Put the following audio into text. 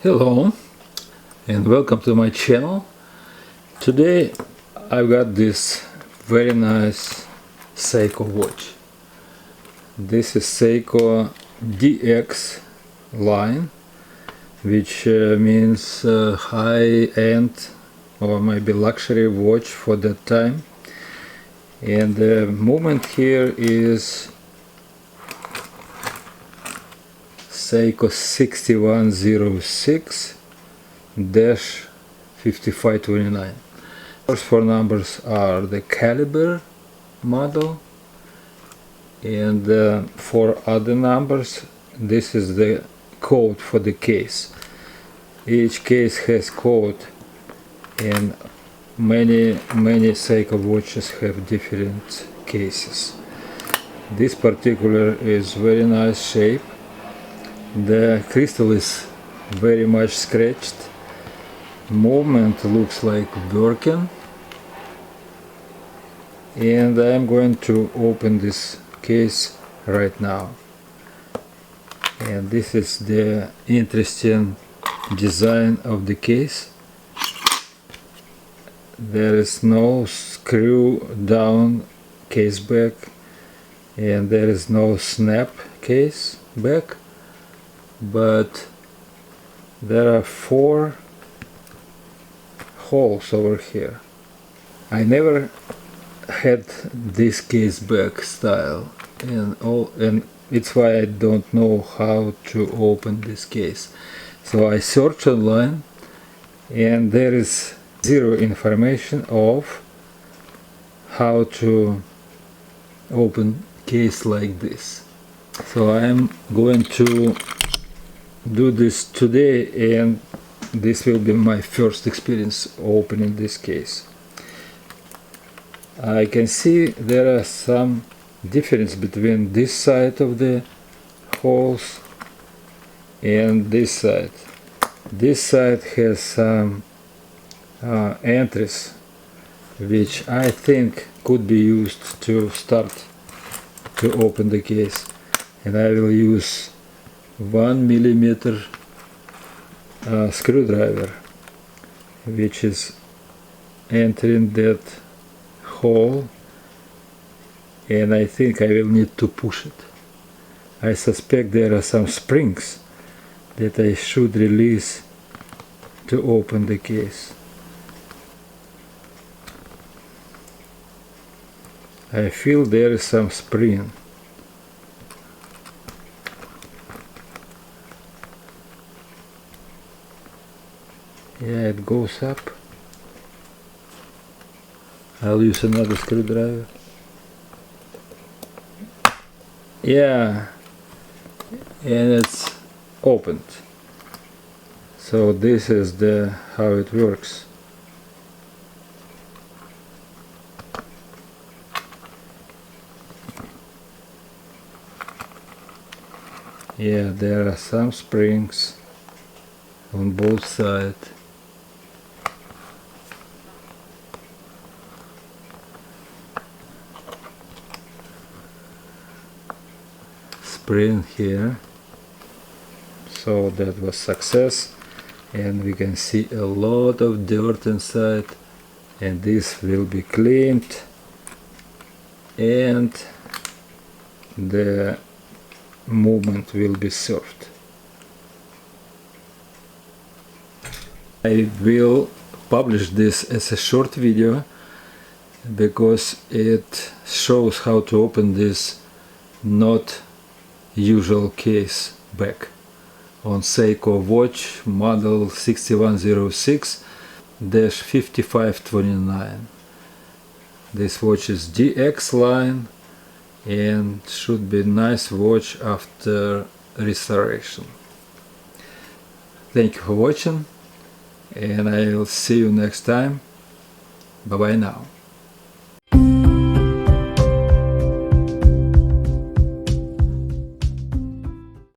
Hello and welcome to my channel. Today I've got this very nice Seiko watch. This is Seiko DX line, which means high-end or maybe luxury watch for that time. And the movement here is Seiko 6106-5529. First four numbers are the caliber model, and for other numbers this is the code for the case. Each case has code, and many Seiko watches have different cases. This particular is very nice shape. The crystal is very much scratched. Movement looks like working, and I'm going to open this case right now. And this is the interesting design of the case. There is no screw down case back, and there is no snap case back, but there are 4 holes over here. I never had this case back style, and it's why I don't know how to open this case. So I searched online, and there is zero information of how to open case like this. So I'm going to do this today, and this will be my first experience opening this case. I can see there are some difference between this side of the holes and this side. This side has some entries which I think could be used to start to open the case, and I will use 1mm screwdriver, which is entering that hole, and I think I will need to push it. I suspect there are some springs that I should release to open the case. I feel there is some spring. Yeah, it goes up. I'll use another screwdriver. Yeah, and it's opened. So this is how it works. Yeah, there are some springs on both sides. Spring here, so that was success, and we can see a lot of dirt inside, and this will be cleaned, and the movement will be served. I will publish this as a short video because it shows how to open this not usual case back on Seiko watch model 6106-5529. This watch is DX line and should be a nice watch after restoration. Thank you for watching, and I will see you next time. Bye bye now.